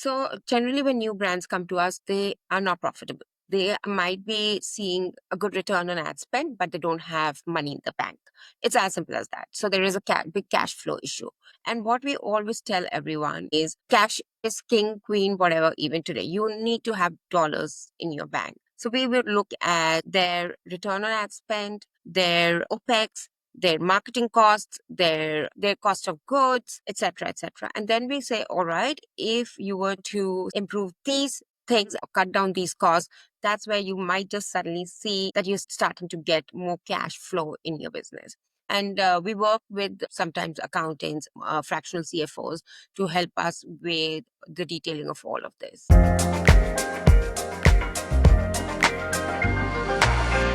So generally when new brands come to us, they are not profitable. They might be seeing a good return on ad spend, but they don't have money in the bank. It's as simple as that. So there is a big cash flow issue. And what we always tell everyone is cash is king, queen, whatever, even today. You need to have dollars in your bank. So we will look at their return on ad spend, their OPEX, their marketing costs, their cost of goods, etc., etc. And then we say, all right, if you were to improve these things or cut down these costs, that's where you might just suddenly see that you're starting to get more cash flow in your business. And we work with sometimes accountants, fractional CFOs to help us with the detailing of all of this.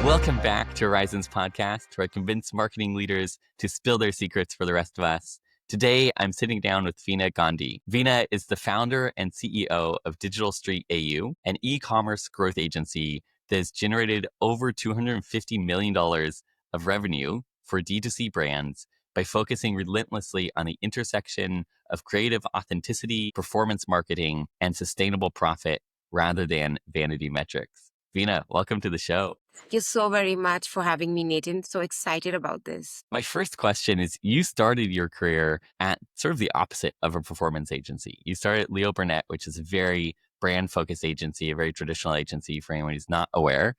Welcome back to Horizons Podcast, where I convince marketing leaders to spill their secrets for the rest of us. Today, I'm sitting down with Veena Gandhi. Veena is the founder and CEO of Digital Street AU, an e-commerce growth agency that has generated over $250 million of revenue for D2C brands by focusing relentlessly on the intersection of creative authenticity, performance marketing, and sustainable profit rather than vanity metrics. Veena, welcome to the show. Thank you so very much for having me, Nathan. So excited about this. My first question is, you started your career at sort of the opposite of a performance agency. You started at Leo Burnett, which is a very brand-focused agency, a very traditional agency for anyone who's not aware.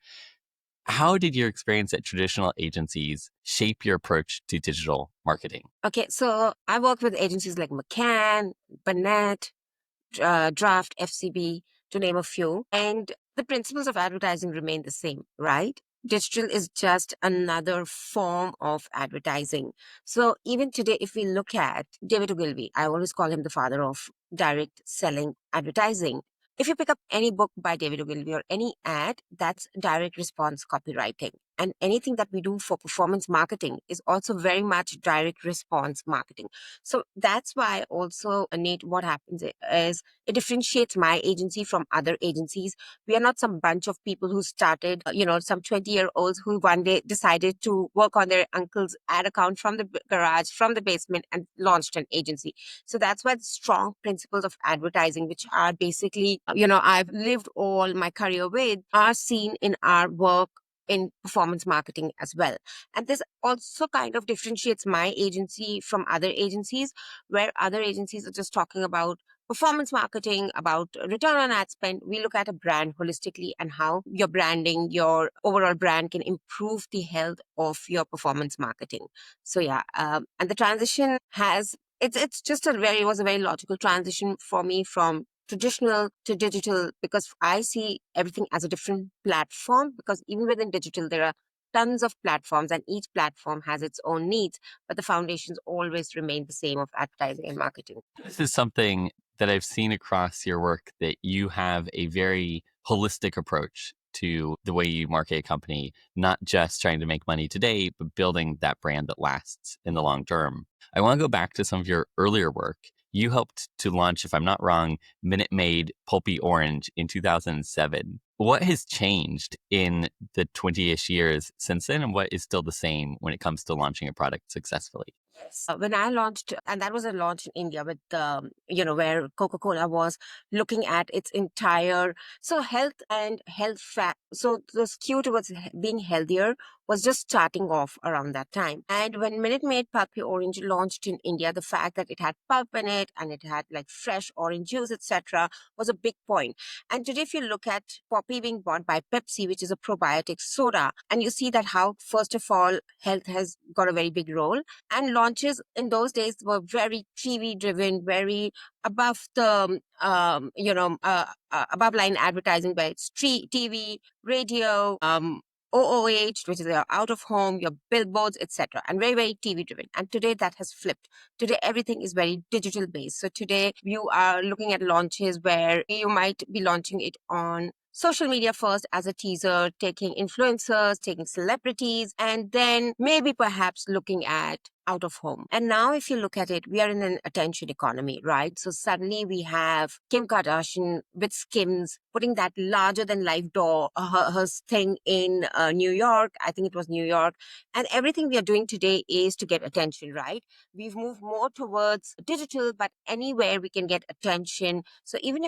How did your experience at traditional agencies shape your approach to digital marketing? Okay, so I work with agencies like McCann, Burnett, Draft, FCB, to name a few. And the principles of advertising remain the same, right? Digital is just another form of advertising. So even today, if we look at David Ogilvy, I always call him the father of direct selling advertising. If you pick up any book by David Ogilvy or any ad, that's direct response copywriting. And anything that we do for performance marketing is also very much direct response marketing. So that's why also, Nate, what happens is it differentiates my agency from other agencies. We are not some bunch of people who started, some 20-year-olds who one day decided to work on their uncle's ad account from the garage, from the basement, and launched an agency. So that's why the strong principles of advertising, which are basically, I've lived all my career with, are seen in our work in performance marketing as well. And this also kind of differentiates my agency from other agencies, where other agencies are just talking about performance marketing, about return on ad spend. We look at a brand holistically and how your branding, your overall brand can improve the health of your performance marketing. So yeah, and the transition it's just it was a very logical transition for me from traditional to digital, because I see everything as a different platform, because even within digital, there are tons of platforms and each platform has its own needs, but the foundations always remain the same of advertising and marketing. This is something that I've seen across your work, that you have a very holistic approach to the way you market a company, not just trying to make money today, but building that brand that lasts in the long term. I want to go back to some of your earlier work. You helped to launch, if I'm not wrong, Minute Maid Pulpy Orange in 2007. What has changed in the 20-ish years since then, and what is still the same when it comes to launching a product successfully? Yes. When I launched, and that was a launch in India with, where Coca-Cola was looking at its entire, so health and health so the skew towards being healthier was just starting off around that time. And when Minute Maid Pulpy Orange launched in India, the fact that it had pulp in it and it had like fresh orange juice, etc., was a big point. And today, if you look at Poppy being bought by Pepsi, which is a probiotic soda, and you see that how, first of all, health has got a very big role. And launches in those days were very TV driven, very above the, above line advertising, where it's TV, radio, OOH, which is your out of home, your billboards, etc., and very, very TV driven. And today that has flipped. Today everything is very digital based. So today you are looking at launches where you might be launching it on social media first as a teaser, taking influencers, taking celebrities, and then maybe perhaps looking at out of home. And now if you look at it, we are in an attention economy, right? So suddenly we have Kim Kardashian with Skims putting that larger than life door, her thing in New York. I think it was New York. And everything we are doing today is to get attention, right? We've moved more towards digital, but anywhere we can get attention. So even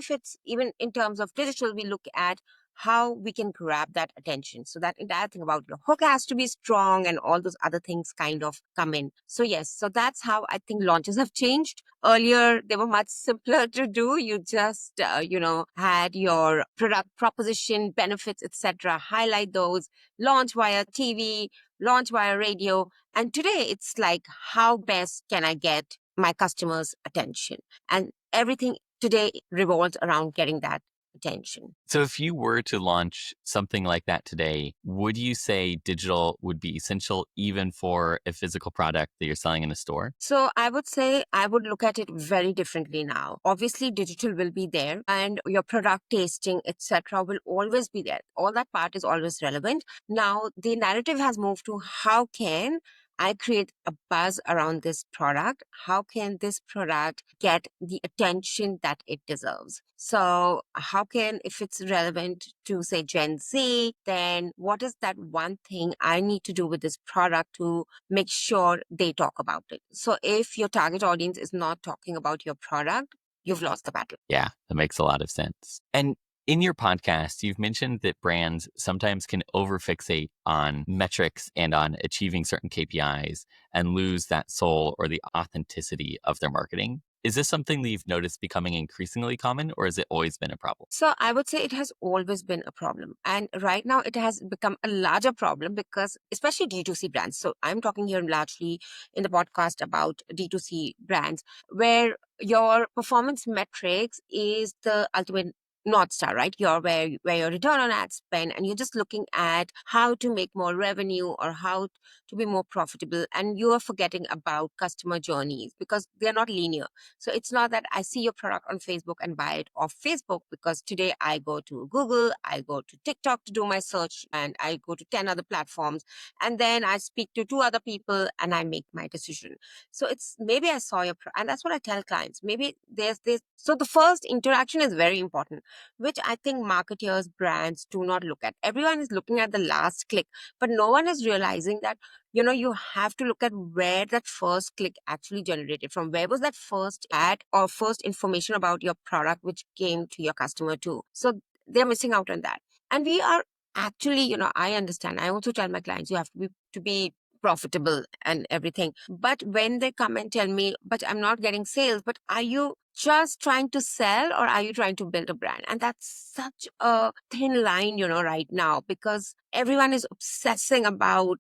in terms of digital, we look at how we can grab that attention. So that entire thing about your hook has to be strong and all those other things kind of come in. So yes, so that's how I think launches have changed. Earlier, they were much simpler to do. You just, had your product proposition, benefits, etc. Highlight those, launch via TV, launch via radio. And today it's like, how best can I get my customers' attention? And everything today revolves around getting that attention. So if you were to launch something like that today, would you say digital would be essential even for a physical product that you're selling in a store? So I would say I would look at it very differently now. Obviously, digital will be there and your product tasting, etc., will always be there. All that part is always relevant. Now, the narrative has moved to how can I create a buzz around this product? How can this product get the attention that it deserves? So, how can, if it's relevant to, say, Gen Z, then what is that one thing I need to do with this product to make sure they talk about it? So, if your target audience is not talking about your product, you've lost the battle. Yeah, that makes a lot of sense. And in your podcast, you've mentioned that brands sometimes can overfixate on metrics and on achieving certain KPIs and lose that soul or the authenticity of their marketing. Is this something that you've noticed becoming increasingly common, or has it always been a problem? So I would say it has always been a problem. And right now it has become a larger problem because especially D2C brands. So I'm talking here largely in the podcast about D2C brands where your performance metrics is the ultimate North Star, right? You're where your return on ad spend and you're just looking at how to make more revenue or how to be more profitable. And you are forgetting about customer journeys because they're not linear. So it's not that I see your product on Facebook and buy it off Facebook because today I go to Google, I go to TikTok to do my search, and I go to 10 other platforms. And then I speak to two other people and I make my decision. So it's maybe I saw your product, and that's what I tell clients. Maybe there's this. So the first interaction is very important, which I think marketers, brands do not look at. Everyone is looking at the last click, but no one is realizing that you have to look at where that first click actually generated from. Where was that first ad or first information about your product which came to your customer too? So they're missing out on that. And we are actually, I understand. I also tell my clients you have to be profitable and everything. But when they come and tell me, but I'm not getting sales, but are you just trying to sell or are you trying to build a brand? And that's such a thin line, right now, because everyone is obsessing about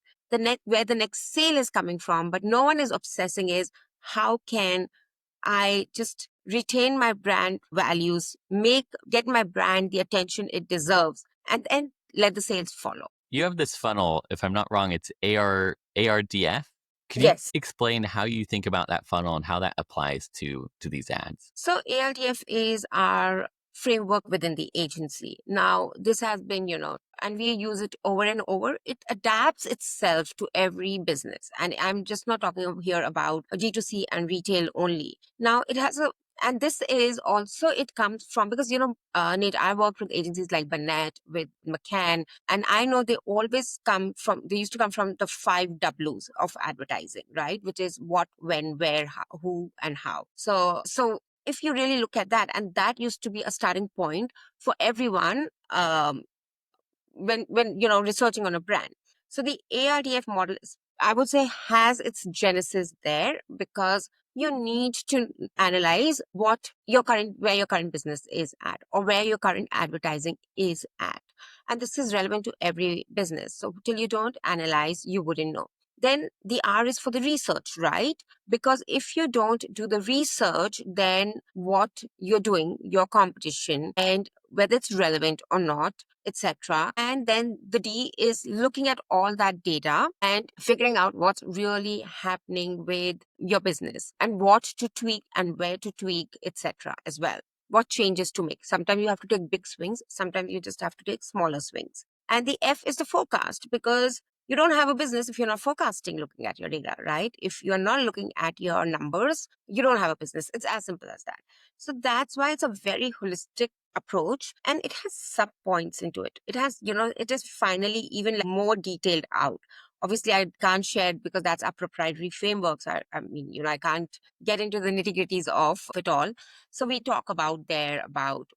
where the next sale is coming from, but no one is obsessing is how can I just retain my brand values, get my brand the attention it deserves, and then let the sales follow. You have this funnel, if I'm not wrong, it's ARDF. Could you Yes. explain how you think about that funnel and how that applies to these ads? So ALTF is our framework within the agency. Now, this has been, and we use it over and over. It adapts itself to every business. And I'm just not talking here about D2C and retail only. Now, and this is also, it comes from, because, Nate, I worked with agencies like Burnett, with McCann, and I know they used to come from the 5 Ws of advertising, right? Which is what, when, where, how, who, and how. So if you really look at that, and that used to be a starting point for everyone when researching on a brand. So the ARDF model is, I would say, has its genesis there because you need to analyze where your current business is at or where your current advertising is at. And this is relevant to every business. So till you don't analyze, you wouldn't know. Then the R is for the research, right? Because if you don't do the research, then what you're doing, your competition, and whether it's relevant or not, etc. And then the D is looking at all that data and figuring out what's really happening with your business and what to tweak and where to tweak, etc. as well. What changes to make. Sometimes you have to take big swings, sometimes you just have to take smaller swings. And the F is the forecast because You don't have a business if you're not forecasting looking at your data, right? If you're not looking at your numbers, you don't have a business. It's as simple as that. So that's why it's a very holistic approach, and it has sub points into it. It has, it is finally even like more detailed out. Obviously, I can't share it because that's our proprietary frameworks. I mean, I can't get into the nitty gritties of it all. So we talk about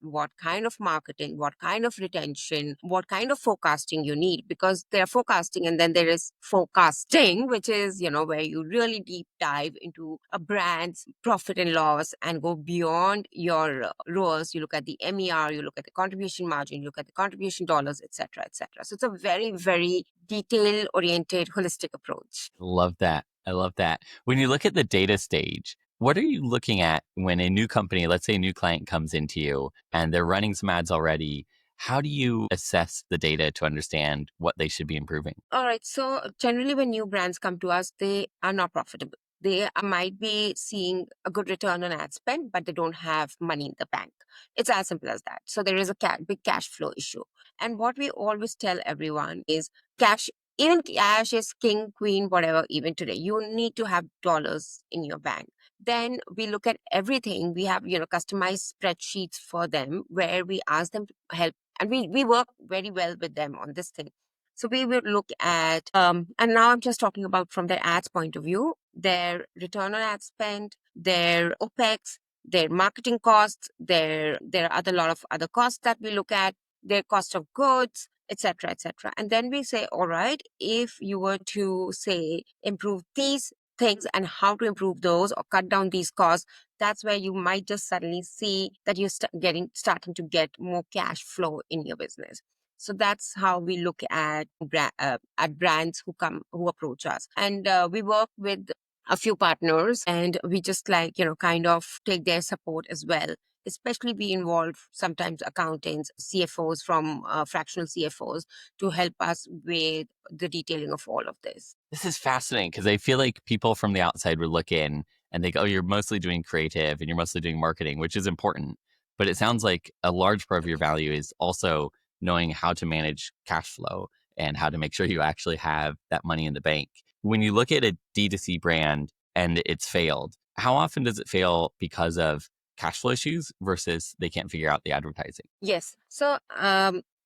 what kind of marketing, what kind of retention, what kind of forecasting you need, because there are forecasting and then there is forecasting, which is, where you really deep dive into a brand's profit and loss and go beyond your ROAS. You look at the MER, you look at the contribution margin, you look at the contribution dollars, etc., etc. So it's a very, very detail oriented, holistic approach. Love that. I love that. When you look at the data stage, what are you looking at when a new company, let's say a new client comes into you and they're running some ads already? How do you assess the data to understand what they should be improving? All right. So generally, when new brands come to us, they are not profitable. They might be seeing a good return on ad spend, but they don't have money in the bank. It's as simple as that. So there is a big cash flow issue. And what we always tell everyone is cash, even cash is king, queen, whatever, even today. You need to have dollars in your bank. Then we look at everything. We have, customized spreadsheets for them where we ask them to help. And we work very well with them on this thing. So we will look at, and now I'm just talking about from their ads point of view, their return on ad spend, their OPEX, their marketing costs, there are other lot of other costs that we look at, their cost of goods, etc., etc. And then we say, all right, if you were to say improve these things and how to improve those or cut down these costs, that's where you might just suddenly see that you're starting to get more cash flow in your business. So that's how we look at at brands who approach us, and we work with a few partners, and we just like kind of take their support as well. Especially we involve sometimes accountants, CFOs from fractional CFOs to help us with the detailing of all of this. This is fascinating because I feel like people from the outside would look in and think, oh, you're mostly doing creative and you're mostly doing marketing, which is important. But it sounds like a large part of your value is also knowing how to manage cash flow and how to make sure you actually have that money in the bank. When you look at a D2C brand and it's failed, how often does it fail because of cash flow issues versus they can't figure out the advertising? Yes. So,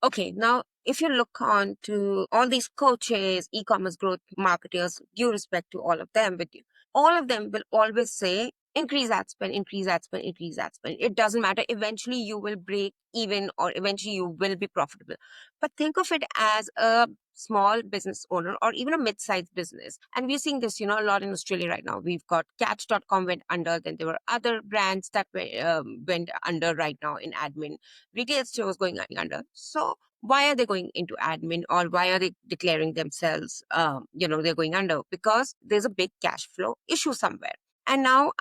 okay, now if you look on to all these coaches, e-commerce growth marketers, due respect to all of them, but all of them will always say, increase ad spend, increase ad spend, increase ad spend. It doesn't matter. Eventually you will break even or eventually you will be profitable. But think of it as a small business owner or even a mid-sized business. And we're seeing this, a lot in Australia right now. We've got Catch.com went under. Then there were other brands that went under right now in admin. Retail stores going under. So why are they going into admin, or why are they declaring themselves, they're going under? Because there's a big cash flow issue somewhere. And now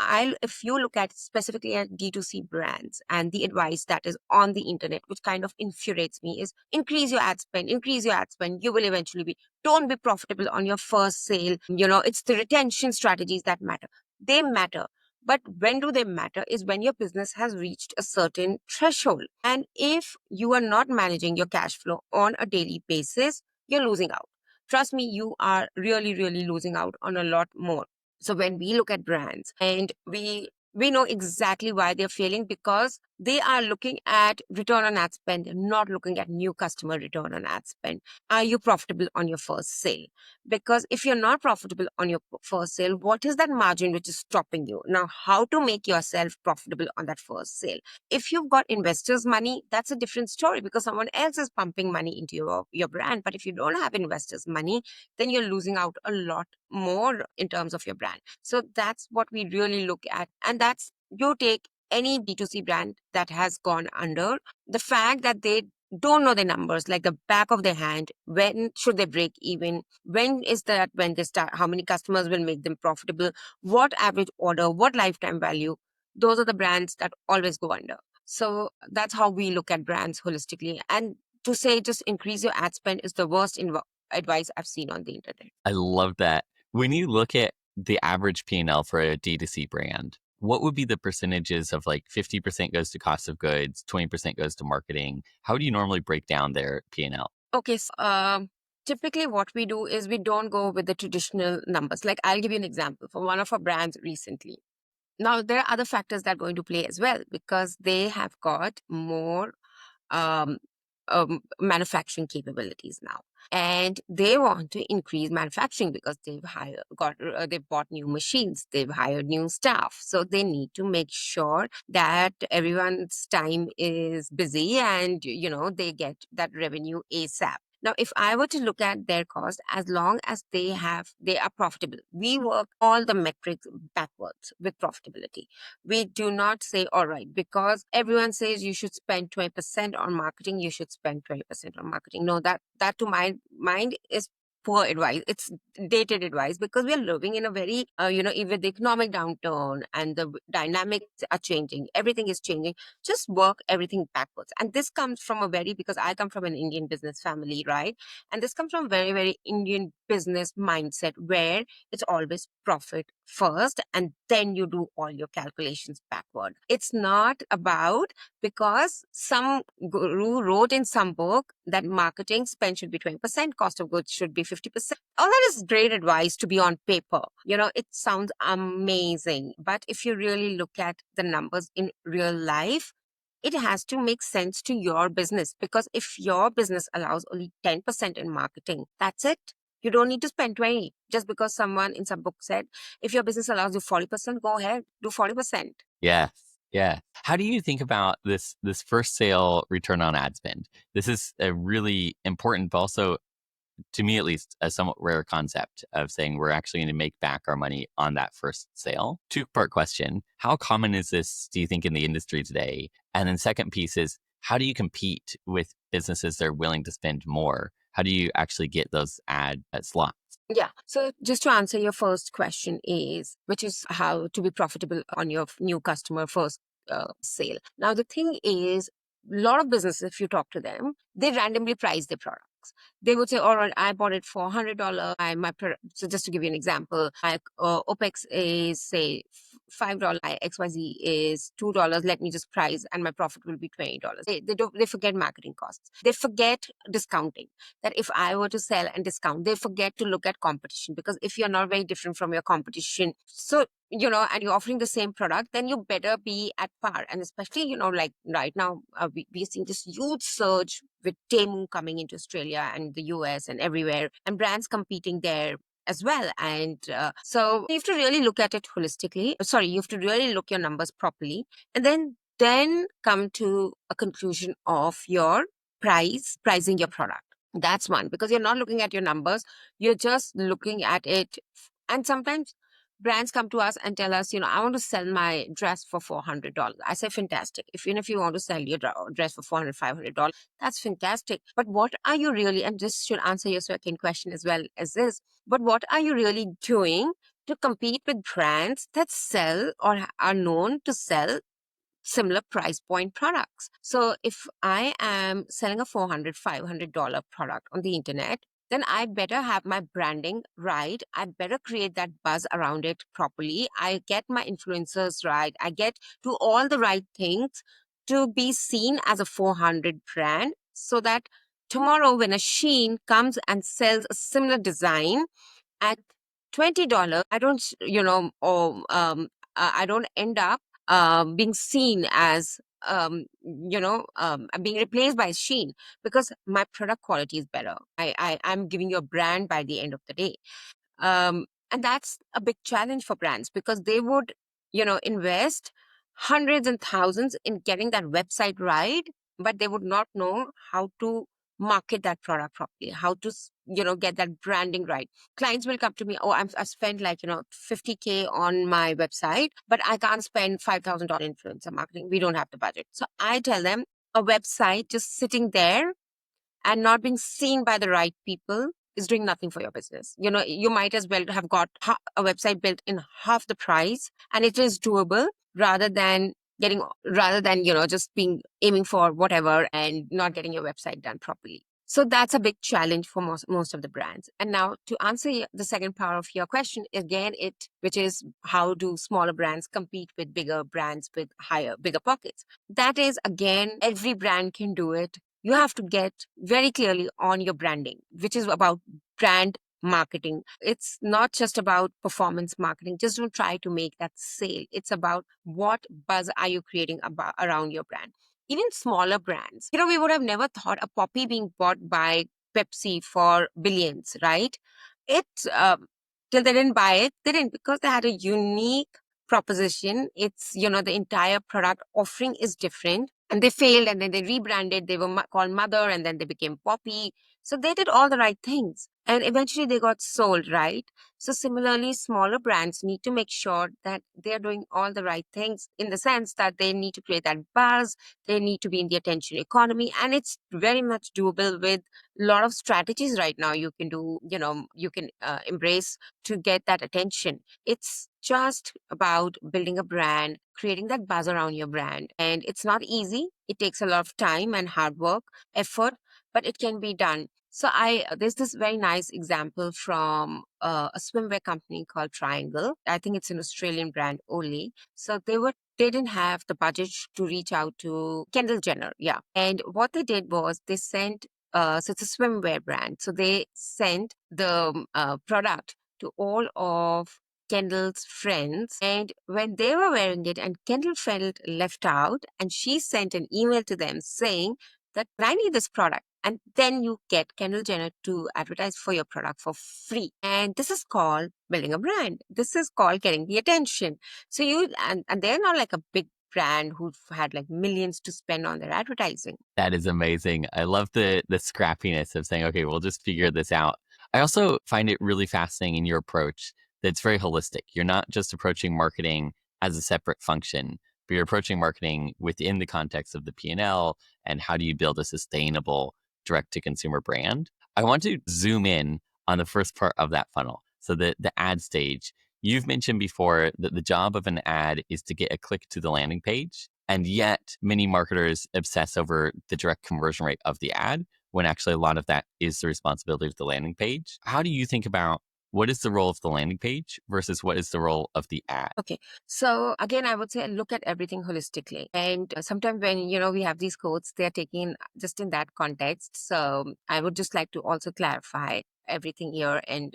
if you look at specifically at D2C brands and the advice that is on the internet, which kind of infuriates me, is increase your ad spend, increase your ad spend. You will eventually don't be profitable on your first sale. It's the retention strategies that matter. They matter. But when do they matter is when your business has reached a certain threshold. And if you are not managing your cash flow on a daily basis, you're losing out. Trust me, you are really, really losing out on a lot more. So when we look at brands and we know exactly why they're failing, because they are looking at return on ad spend, not looking at new customer return on ad spend. Are you profitable on your first sale? Because if you're not profitable on your first sale, what is that margin which is stopping you? Now, how to make yourself profitable on that first sale? If you've got investors' money, that's a different story because someone else is pumping money into your brand. But if you don't have investors' money, then you're losing out a lot more in terms of your brand. So that's what we really look at. And that's, you take any D2C brand that has gone under, the fact that they don't know the numbers like the back of their hand. When should they break even? When is that when they start? How many customers will make them profitable? What average order? What lifetime value? Those are the brands that always go under. So that's how we look at brands holistically. And to say just increase your ad spend is the worst advice I've seen on the internet. I love that. When you look at the average P&L for a D2C brand, what would be the percentages of like 50% goes to cost of goods, 20% goes to marketing? How do you normally break down their P&L? Okay. typically what we do is we don't go with the traditional numbers. Like, I'll give you an example for one of our brands recently. Now, there are other factors that go into play as well, because they have got more um, manufacturing capabilities now, and they want to increase manufacturing because they've bought new machines, they've hired new staff, so they need to make sure that everyone's time is busy and they get that revenue ASAP. Now, if I were to look at their cost, as long as they are profitable, we work all the metrics backwards with profitability. We do not say, all right, because everyone says you should spend 20% on marketing, you should spend 20% on marketing. No, that to my mind is poor advice. It's dated advice, because we are living in a very, even the economic downturn and the dynamics are changing. Everything is changing. Just work everything backwards. And this comes from because I come from an Indian business family, right? And this comes from very, very Indian business mindset, where it's always profit first and then you do all your calculations backward. It's not about, because some guru wrote in some book that marketing spend should be 20%, cost of goods should be 50%. All that is great advice to be on paper. It sounds amazing. But if you really look at the numbers in real life, it has to make sense to your business, because if your business allows only 10% in marketing, that's it. You don't need to spend 20 just because someone in some book said, if your business allows you 40%, go ahead, do 40%. Yes. Yeah. How do you think about this first sale return on ad spend? This is a really important, but also, to me at least, a somewhat rare concept of saying we're actually going to make back our money on that first sale. Two-part question. How common is this, do you think, in the industry today? And then second piece is, how do you compete with businesses that are willing to spend more? How do you actually get those ad slots? Yeah. So just to answer your first question which is how to be profitable on your new customer first sale. Now, the thing is, a lot of businesses, if you talk to them, they randomly price their products. They would say, all right, I bought it for $100. So just to give you an example, my OPEX is, say, $5, my XYZ is $2. Let me just price and my profit will be $20. They forget marketing costs. They forget discounting, that if I were to sell and discount, they forget to look at competition, because if you're not very different from your competition, so and you're offering the same product, then you better be at par. And especially, like right now, we're seeing this huge surge with Temu coming into Australia and the US and everywhere, and brands competing there as well. And so you have to really look at it holistically. Sorry, you have to really look your numbers properly, and then come to a conclusion of your pricing your product. That's one, because you're not looking at your numbers, you're just looking at it. And sometimes brands come to us and tell us, I want to sell my dress for $400. I say, fantastic. Even if you want to sell your dress for $400, $500, that's fantastic. But what are you really, and this should answer your second question as well as this, but what are you really doing to compete with brands that sell or are known to sell similar price point products? So if I am selling a $400, $500 product on the internet, then I better have my branding right. I better create that buzz around it properly. I get my influencers right. I get to all the right things to be seen as a 400 brand, so that tomorrow when a Shein comes and sells a similar design at $20, I don't, I don't end up being seen as, being replaced by Shein, because my product quality is better. I'm giving you a brand by the end of the day. And that's a big challenge for brands, because they would, invest hundreds and thousands in getting that website right, but they would not know how to market that product properly, how to, get that branding right. Clients will come to me, oh, I've spent like, 50K on my website, but I can't spend $5,000 influencer marketing. We don't have the budget. So I tell them, a website just sitting there and not being seen by the right people is doing nothing for your business. You might as well have got a website built in half the price, and it is doable, rather than just being aiming for whatever and not getting your website done properly. So that's a big challenge for most of the brands. And now, to answer the second part of your question, again, which is, how do smaller brands compete with bigger brands with bigger pockets? That is, again, every brand can do it. You have to get very clearly on your branding, which is about brand marketing. It's not just about performance marketing. Just don't try to make that sale. It's about what buzz are you creating about around your brand. Even smaller brands, we would have never thought a poppy being bought by Pepsi for billions, right? It till they didn't buy it, they didn't, because they had a unique proposition. It's, the entire product offering is different, and they failed, and then they rebranded. They were called Mother, and then they became Poppy. So they did all the right things, and eventually they got sold, right? So similarly, smaller brands need to make sure that they're doing all the right things, in the sense that they need to create that buzz. They need to be in the attention economy, and it's very much doable with a lot of strategies right now. You can do, you can embrace to get that attention. It's just about building a brand, creating that buzz around your brand. And it's not easy. It takes a lot of time and hard work, effort, but it can be done. So there's this very nice example from a swimwear company called Triangle. I think it's an Australian brand only. So they didn't have the budget to reach out to Kendall Jenner. Yeah. And what they did was they sent, so it's a swimwear brand. So they sent the product to all of Kendall's friends. And when they were wearing it, and Kendall felt left out, and she sent an email to them saying that I need this product. And then you get Kendall Jenner to advertise for your product for free. And this is called building a brand. This is called getting the attention. So and they're not like a big brand who've had like millions to spend on their advertising. That is amazing. I love the scrappiness of saying, okay, we'll just figure this out. I also find it really fascinating in your approach that it's very holistic. You're not just approaching marketing as a separate function, but you're approaching marketing within the context of the P&L and how do you build a sustainable direct to consumer brand. I want to zoom in on the first part of that funnel. So the ad stage. You've mentioned before that the job of an ad is to get a click to the landing page. And yet, many marketers obsess over the direct conversion rate of the ad when actually a lot of that is the responsibility of the landing page. How do you think about what is the role of the landing page versus what is the role of the ad? Okay. So again, I would say look at everything holistically. And sometimes when, we have these quotes, they're taken just in that context. So I would just like to also clarify everything here. And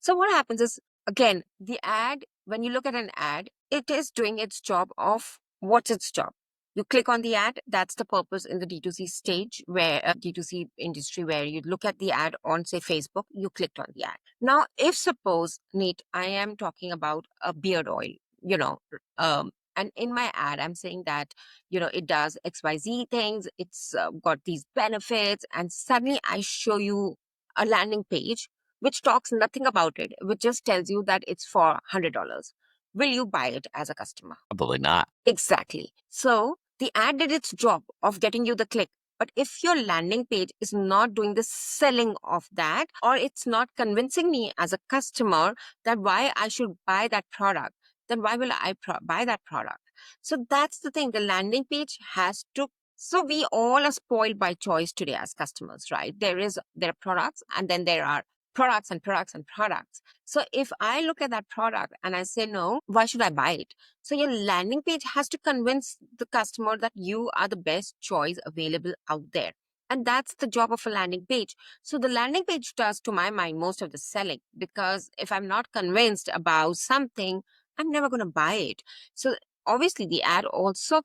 so what happens is, again, the ad, when you look at an ad, it is doing its job of what's its job. You click on the ad. That's the purpose in the D2C stage, where D2C industry, where you look at the ad on, say, Facebook, you clicked on the ad. Now, if suppose, Nate, I am talking about a beard oil, and in my ad, I'm saying that, it does XYZ things, it's got these benefits, and suddenly I show you a landing page which talks nothing about it, which just tells you that it's for $100. Will you buy it as a customer? Probably not. Exactly. So the ad did its job of getting you the click. But if your landing page is not doing the selling of that, or it's not convincing me as a customer that why I should buy that product, then why will I buy that product? So that's the thing. The landing page has to. So we all are spoiled by choice today as customers, right? There are products, and then there are products and products and products. So if I look at that product and I say, no, why should I buy it? So your landing page has to convince the customer that you are the best choice available out there. And that's the job of a landing page. So the landing page does, to my mind, most of the selling, because if I'm not convinced about something, I'm never going to buy it. So obviously the ad also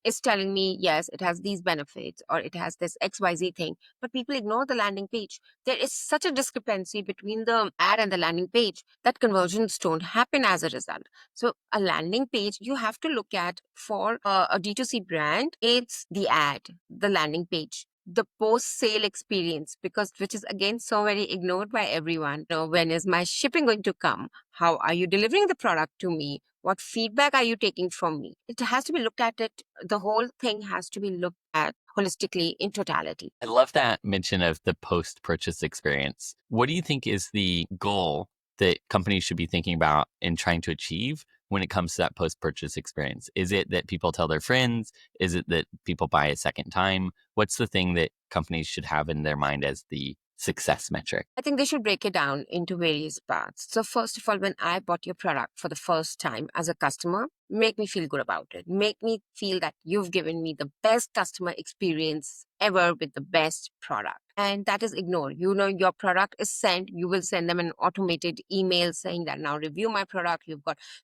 is telling me, yes, it has these benefits, or it has this XYZ thing, but people ignore the landing page. There is such a discrepancy between the ad and the landing page that conversions don't happen as a result. So a landing page you have to look at for a D2C brand, it's the ad, the landing page, the post-sale experience, because which is again so very ignored by everyone. When is my shipping going to come? How are you delivering the product to me? What feedback are you taking from me? It has to be looked at it. The whole thing has to be looked at holistically in totality. I love that mention of the post purchase experience. What do you think is the goal that companies should be thinking about and trying to achieve when it comes to that post purchase experience? Is it that people tell their friends? Is it that people buy a second time? What's the thing that companies should have in their mind as the success metric? I think they should break it down into various parts. So first of all, when I bought your product for the first time as a customer, make me feel good about it. Make me feel that you've given me the best customer experience ever with the best product. And that is ignored. Your product is sent, you will send them an automated email saying that now review my product.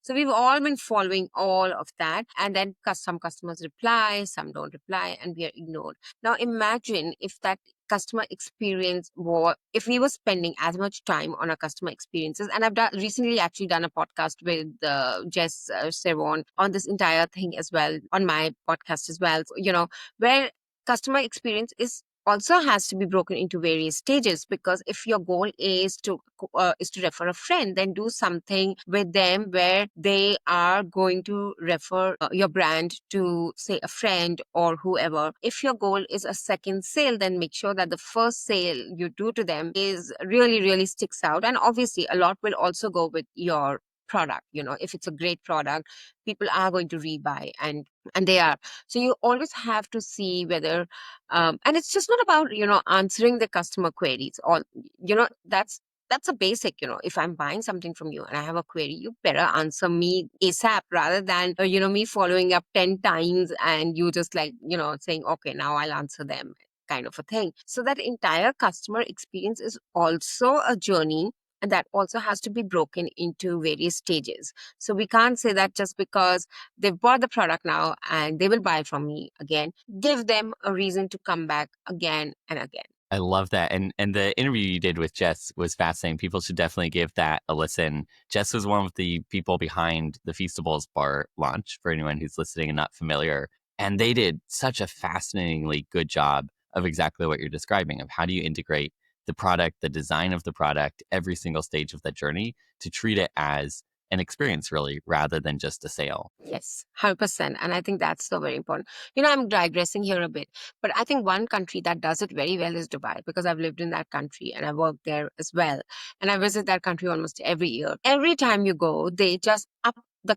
So we've all been following all of that. And then some customers reply, some don't reply, and we are ignored. Now imagine if that customer experience if we were spending as much time on our customer experiences. And recently actually done a podcast with Jess Servon on this entire thing as well, on my podcast as well, where customer experience also has to be broken into various stages. Because if your goal is to refer a friend, then do something with them where they are going to refer your brand to, say, a friend or whoever. If your goal is a second sale, then make sure that the first sale you do to them is really, really sticks out. And obviously a lot will also go with your product. If it's a great product, people are going to rebuy, and they are. So you always have to see whether and it's just not about answering the customer queries. Or that's a basic. If I'm buying something from you and I have a query, you better answer me ASAP, rather than me following up 10 times and you just saying, okay, now I'll answer them, kind of a thing. So that entire customer experience is also a journey, and that also has to be broken into various stages. So we can't say that just because they've bought the product now and they will buy from me again, give them a reason to come back again and again. I love that. And the interview you did with Jess was fascinating. People should definitely give that a listen. Jess was one of the people behind the Feastables bar launch, for anyone who's listening and not familiar. And they did such a fascinatingly good job of exactly what you're describing, of how do you integrate the product, the design of the product, every single stage of the journey to treat it as an experience, really, rather than just a sale. Yes, 100%. And I think that's so very important. I'm digressing here a bit, but I think one country that does it very well is Dubai, because I've lived in that country and I worked there as well. And I visit that country almost every year. Every time you go, they just up the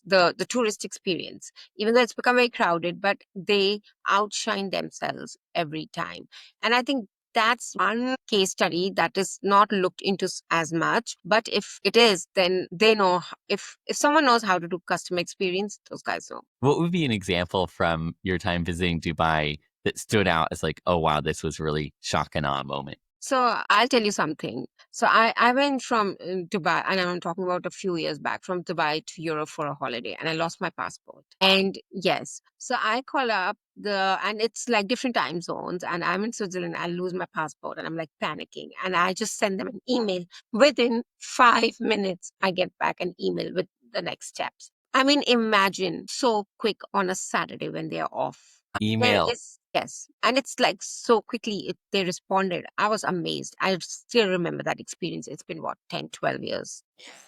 the tourist experience, even though it's become very crowded, but they outshine themselves every time. And I think that's one case study that is not looked into as much. But if it is, then they know. If someone knows how to do customer experience, those guys know. What would be an example from your time visiting Dubai that stood out as like, oh, wow, this was really shock and awe moment? So I'll tell you something. So I went from Dubai, and I'm talking about a few years back, from Dubai to Europe for a holiday, and I lost my passport. And yes, so I call up and it's like different time zones, and I'm in Switzerland. I lose my passport, and I'm like panicking, and I just send them an email. Within 5 minutes, I get back an email with the next steps. I mean, imagine so quick on a Saturday when they are off. There Email. is, yes. And it's like so quickly they responded. I was amazed. I still remember that experience. It's been what, 10, 12 years.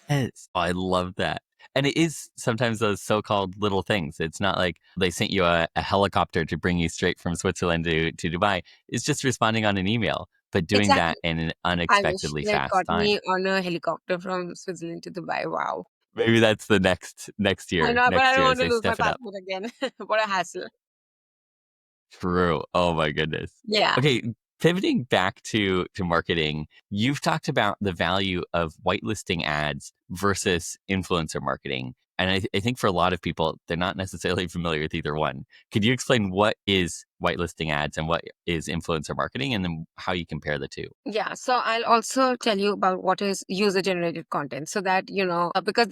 Yes. Oh, I love that. And it is sometimes those so-called little things. It's not like they sent you a helicopter to bring you straight from Switzerland to Dubai. It's just responding on an email, but doing that Exactly. in an I wish unexpectedly they had fast got time. me on a helicopter from Switzerland to Dubai. Wow. Maybe that's the next I year. know, but I Next don't year want as to they lose my step it up. passport again. What a hassle. True. Oh my goodness. Yeah. Okay, pivoting back to marketing, you've talked about the value of whitelisting ads versus influencer marketing. And I think for a lot of people, they're not necessarily familiar with either one. Could you explain what is whitelisting ads and what is influencer marketing, and then how you compare the two? Yeah, so I'll also tell you about what is user generated content, so that because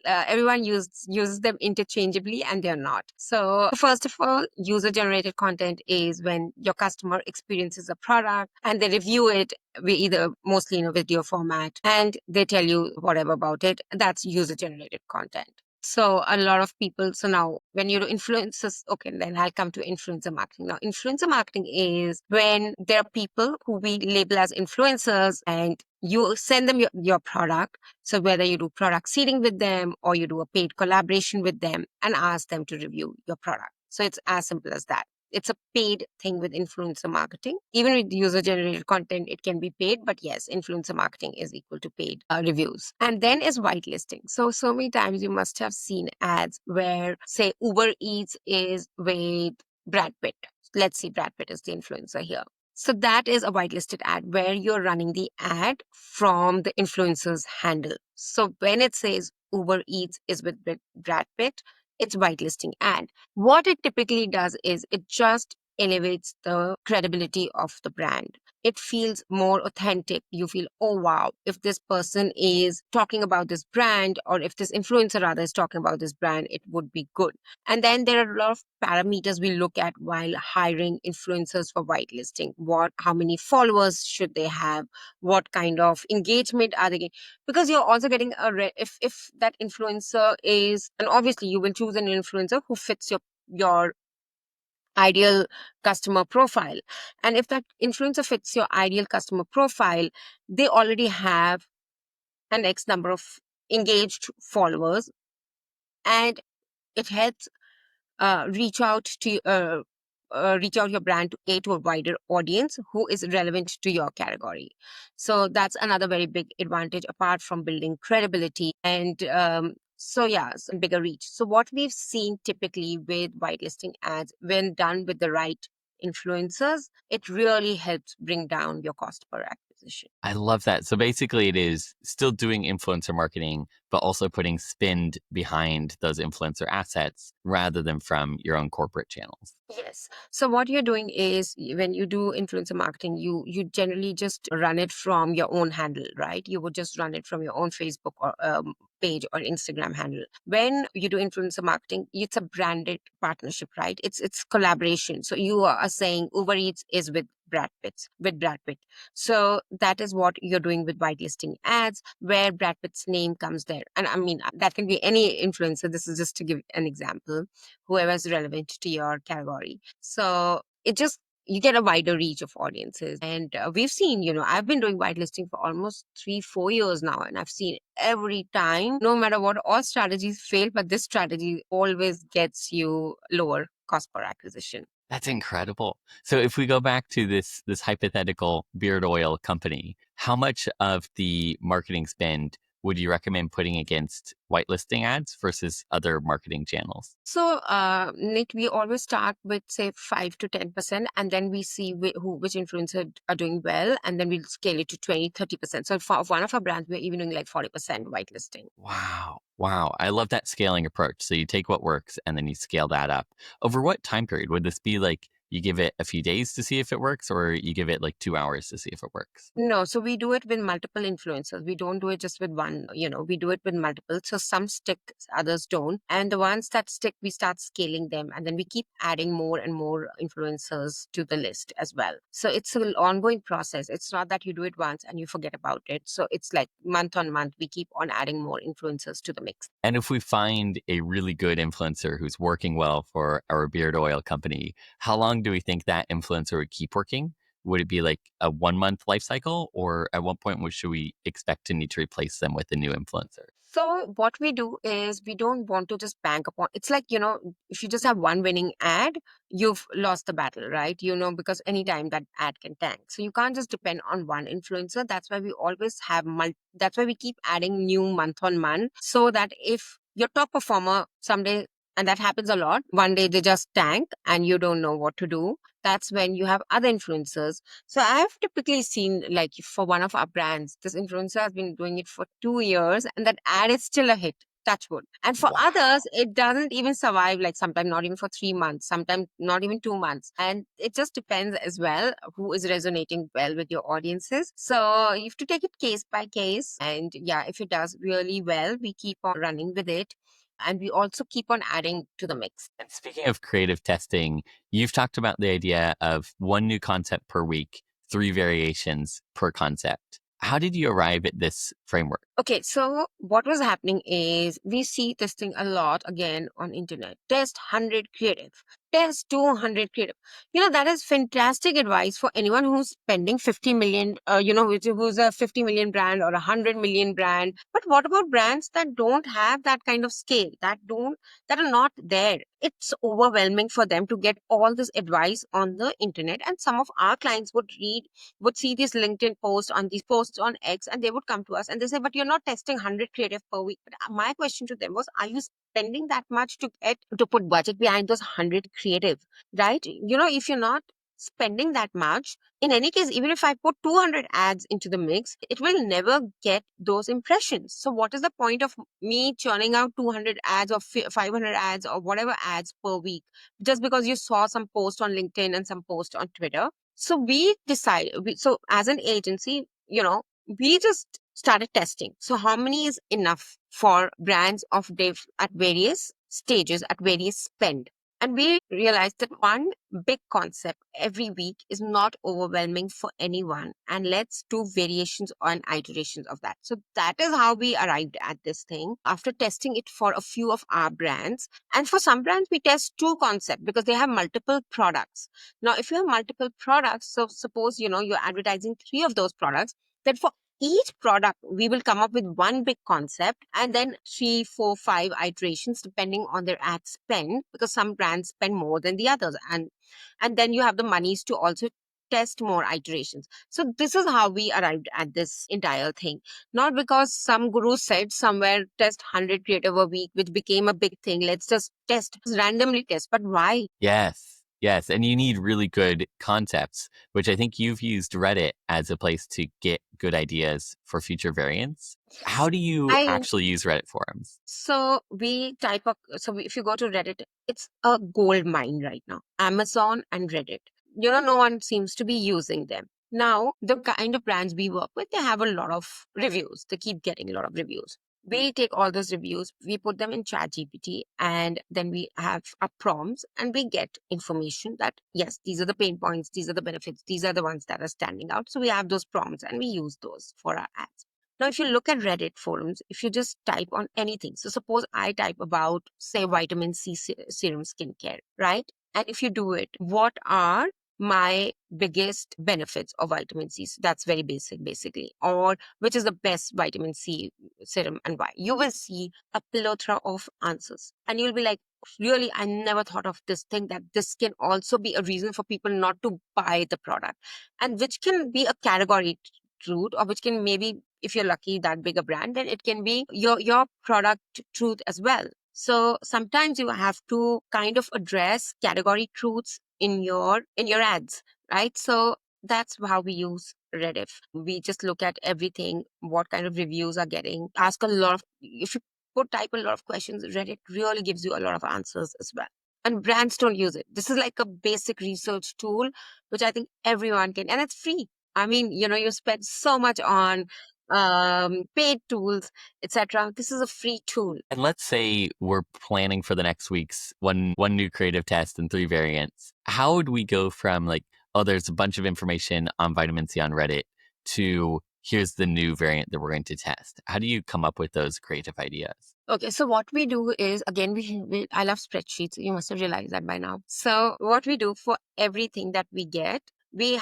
everyone uses them interchangeably, and they're not. So first of all, user generated content is when your customer experiences a product and they review it, either mostly in a video format, and they tell you whatever about it. That's user generated content. So a lot of people, so now when you're influencers, okay, then I'll come to influencer marketing. Now, influencer marketing is when there are people who we label as influencers, and you send them your product. So whether you do product seeding with them or you do a paid collaboration with them and ask them to review your product. So it's as simple as that. It's a paid thing with influencer marketing. Even with user generated content, it can be paid. But yes, influencer marketing is equal to paid reviews. And then is whitelisting. So many times you must have seen ads where, say, Uber Eats is with Brad Pitt. Let's see, Brad Pitt is the influencer here. So that is a whitelisted ad where you're running the ad from the influencer's handle. So when it says Uber Eats is with Brad Pitt, it's whitelisting ad. What it typically does is it just elevates the credibility of the brand. It feels more authentic. You feel, oh wow, if this person is talking about this brand, or if this influencer rather is talking about this brand, it would be good. And then there are a lot of parameters we look at while hiring influencers for whitelisting. How many followers should they have? What kind of engagement are they getting? Because you're also getting if that influencer is, and obviously you will choose an influencer who fits your ideal customer profile. And if that influencer fits your ideal customer profile, they already have an X number of engaged followers, and it helps reach out your brand to a wider audience who is relevant to your category. So that's another very big advantage apart from building credibility and bigger reach. So what we've seen typically with whitelisting ads, when done with the right influencers, it really helps bring down your cost per acquisition. I love that. So basically, it is still doing influencer marketing, but also putting spend behind those influencer assets rather than from your own corporate channels. Yes. So what you're doing is when you do influencer marketing, you generally just run it from your own handle, right? You would just run it from your own Facebook or page or Instagram handle. When you do influencer marketing, it's a branded partnership, right? It's collaboration. So you are saying Uber Eats is with Brad Pitt. So that is what you're doing with whitelisting ads, where Brad Pitt's name comes there. And I mean, that can be any influencer. This is just to give an example, whoever is relevant to your category. So it just, you get a wider reach of audiences. And we've seen, I've been doing whitelisting for almost 3-4 years now, and I've seen every time, no matter what, all strategies fail, but this strategy always gets you lower cost per acquisition. That's incredible. So if we go back to this hypothetical beard oil company, how much of the marketing spend would you recommend putting against whitelisting ads versus other marketing channels? So, Nick, we always start with say 5 to 10%, and then we see which influencers are doing well, and then we'll scale it to 20, 30%. So, for one of our brands, we're even doing like 40% whitelisting. Wow. Wow. I love that scaling approach. So you take what works and then you scale that up. Over what time period? Would this be like you give it a few days to see if it works, or you give it like 2 hours to see if it works? No, so we do it with multiple influencers. We don't do it just with one, we do it with multiple. So some stick, others don't. And the ones that stick, we start scaling them. And then we keep adding more and more influencers to the list as well. So it's an ongoing process. It's not that you do it once and you forget about it. So it's like month on month, we keep on adding more influencers to the mix. And if we find a really good influencer who's working well for our beard oil company, how long do we think that influencer would keep working? Would it be like a 1 month life cycle, or at what point should we expect to need to replace them with a new influencer? So what we do is we don't want to just bank upon. It's like, if you just have one winning ad, you've lost the battle, right? Because anytime that ad can tank. So you can't just depend on one influencer. That's why we always have that's why we keep adding new month on month, so that if your top performer someday, and that happens a lot, one day they just tank and you don't know what to do. That's when you have other influencers. So I've typically seen, like, for one of our brands, this influencer has been doing it for 2 years and that ad is still a hit. Touch wood. And for others, Wow. it doesn't even survive, like sometimes not even for 3 months, sometimes not even 2 months. And it just depends as well who is resonating well with your audiences. So you have to take it case by case. And yeah, if it does really well, we keep on running with it. And we also keep on adding to the mix. And speaking of creative testing, you've talked about the idea of one new concept per week, three variations per concept. How did you arrive at this framework? Okay, so what was happening is we see testing a lot again on internet. Test 100 creative, test 200 creative. That is fantastic advice for anyone who's spending 50 million, who's a 50 million brand or a 100 million brand. But what about brands that don't have that kind of scale, that are not there? It's overwhelming for them to get all this advice on the internet. And some of our clients would see these LinkedIn posts on these posts on X, and they would come to us and they say, but you're not testing 100 creative per week. But my question to them was, are you spending that much to put budget behind those 100 creative, right? If you're not spending that much. In any case, even if I put 200 ads into the mix, it will never get those impressions. So what is the point of me churning out 200 ads or 500 ads or whatever ads per week just because you saw some post on LinkedIn and some post on Twitter? So we decided, so as an agency, we just started testing. So how many is enough for brands of div at various stages, at various spend? And we realized that one big concept every week is not overwhelming for anyone. And let's do variations and iterations of that. So that is how we arrived at this thing after testing it for a few of our brands. And for some brands, we test two concepts because they have multiple products. Now, if you have multiple products, so suppose, you're advertising three of those products, then for each product, we will come up with one big concept and then three, four, five iterations depending on their ad spend, because some brands spend more than the others. And then you have the monies to also test more iterations. So this is how we arrived at this entire thing. Not because some guru said somewhere test 100 creative a week, which became a big thing. Let's just test, randomly test. But why? Yes. Yes. And you need really good concepts, which I think you've used Reddit as a place to get good ideas for future variants. How do you I actually use Reddit forums? So we type up, if you go to Reddit, it's a gold mine right now. Amazon and Reddit. No one seems to be using them. Now, the kind of brands we work with, they have a lot of reviews. They keep getting a lot of reviews. We take all those reviews, we put them in ChatGPT, and then we have our prompts and we get information that, yes, these are the pain points, these are the benefits, these are the ones that are standing out. So we have those prompts and we use those for our ads. Now, if you look at Reddit forums, if you just type on anything, so suppose I type about, say, vitamin C serum skincare, right? And if you do it, what are my biggest benefits of vitamin C? So that's very basic, basically. Or which is the best vitamin C serum and why? You will see a plethora of answers. And you'll be like, really, I never thought of this thing, that this can also be a reason for people not to buy the product. And which can be a category truth, or which can maybe, if you're lucky, that big a brand, then it can be your product truth as well. So sometimes you have to kind of address category truths in your ads, right? So that's how we use Reddit. We just look at everything, what kind of reviews are getting, ask a lot of, if you put type a lot of questions, Reddit really gives you a lot of answers as well. And brands don't use it. This is like a basic research tool, which I think everyone can, and it's free. I mean, you spend so much on paid tools, etc. This is a free tool. And let's say we're planning for the next week's one new creative test and 3 variants. How would we go from like, oh, there's a bunch of information on vitamin C on Reddit to here's the new variant that we're going to test? How do you come up with those creative ideas? Okay, so what we do is, again, I love spreadsheets. You must have realized that by now. So what we do for everything that we get, we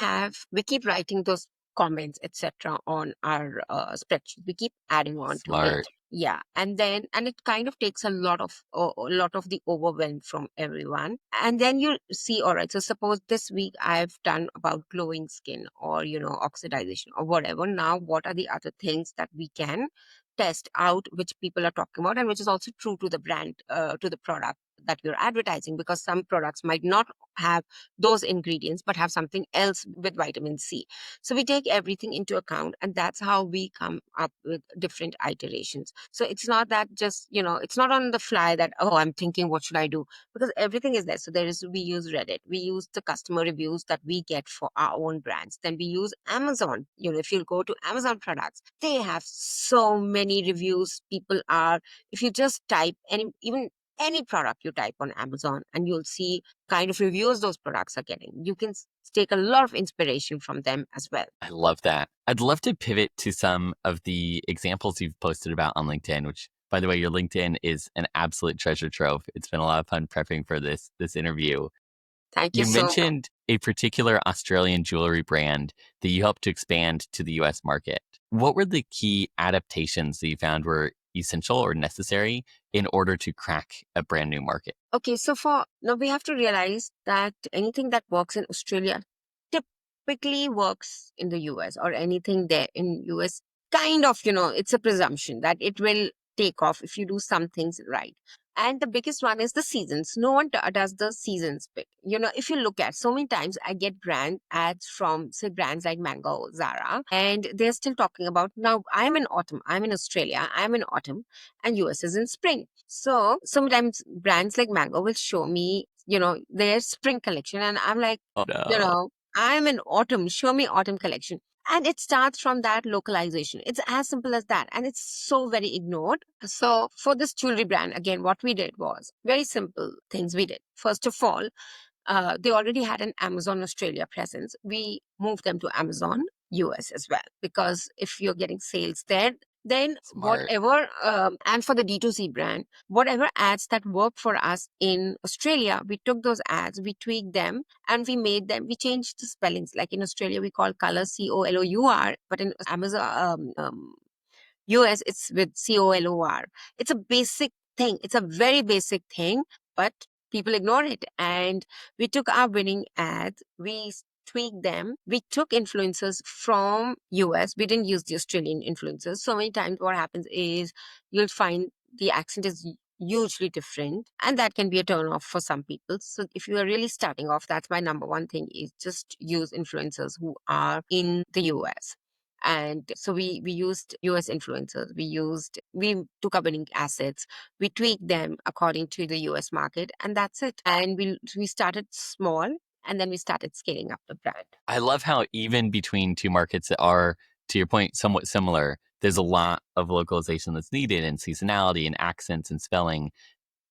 keep writing those comments, etc., on our spreadsheet. We keep adding on to it. Smart. Yeah, and it kind of takes a lot of the overwhelm from everyone. And then you see, all right, so suppose this week I've done about glowing skin or oxidization or whatever. Now, what are the other things that we can test out, which people are talking about, and which is also true to the brand, to the product that we're advertising, because some products might not have those ingredients but have something else with vitamin C. So we take everything into account, and that's how we come up with different iterations. So it's not that just, it's not on the fly that, oh, I'm thinking, what should I do? Because everything is there. So we use Reddit, we use the customer reviews that we get for our own brands, then we use Amazon. If you go to Amazon products, they have so many reviews. People are, if you just type even any product you type on Amazon, and you'll see kind of reviews those products are getting. You can take a lot of inspiration from them as well. I love that. I'd love to pivot to some of the examples you've posted about on LinkedIn, which, by the way, your LinkedIn is an absolute treasure trove. It's been a lot of fun prepping for this interview. Thank you You so much. mentioned a particular Australian jewelry brand that you helped to expand to the US market. What were the key adaptations that you found were essential or necessary in order to crack a brand new market? Okay, so for now, we have to realize that anything that works in Australia typically works in the US, or anything there in US, kind of, it's a presumption that it will take off if you do some things right. And the biggest one is the seasons. No one does the seasons bit. If you look at so many times, I get brand ads from, say, brands like Mango, Zara, and they're still talking about, now I'm in autumn, I'm in Australia, I'm in autumn, and US is in spring. So sometimes brands like Mango will show me, their spring collection, and I'm like, Oh no. I'm in autumn, show me autumn collection. And it starts from that localization. It's as simple as that. And it's so very ignored. So for this jewelry brand, again, what we did was very simple things we did. First of all, they already had an Amazon Australia presence. We moved them to Amazon US as well, because if you're getting sales there, then Smart. whatever, and for the D2C brand, whatever ads that work for us in Australia, we took those ads, we tweaked them, and we changed the spellings. Like in Australia, we call color COLOUR, but in Amazon, US, it's with COLOR. It's a basic thing. It's a very basic thing, but people ignore it. And we took our winning ads, we tweaked them. We took influencers from US. We didn't use the Australian influencers. So many times what happens is you'll find the accent is hugely different, and that can be a turn off for some people. So if you are really starting off, that's my number one thing, is just use influencers who are in the US. And so we used US influencers. We took our winning assets, we tweaked them according to the US market, and that's it. And we started small, and then we started scaling up the brand. I love how even between two markets that are, to your point, somewhat similar, there's a lot of localization that's needed, and seasonality and accents and spelling,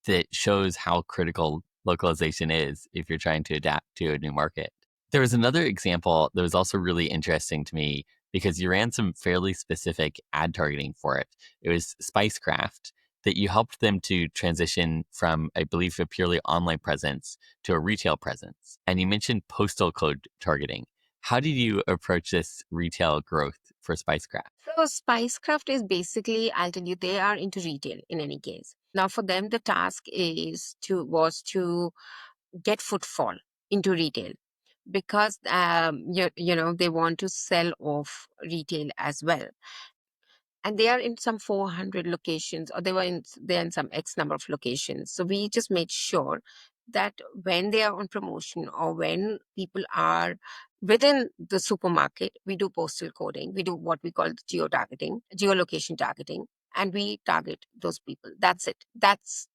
that shows how critical localization is if you're trying to adapt to a new market. There was another example that was also really interesting to me because you ran some fairly specific ad targeting for it. It was Spicecraft, that you helped them to transition from, I believe, a purely online presence to a retail presence. And you mentioned postal code targeting. How did you approach this retail growth for Spicecraft? So Spicecraft is basically, I'll tell you, they are into retail in any case. Now for them, the task was to get footfall into retail, because they want to sell off retail as well. And they are in some 400 locations, or they're in some X number of locations. So we just made sure that when they are on promotion, or when people are within the supermarket, we do postal coding, we do what we call geo targeting, geolocation targeting, and we target those people. That's it. That's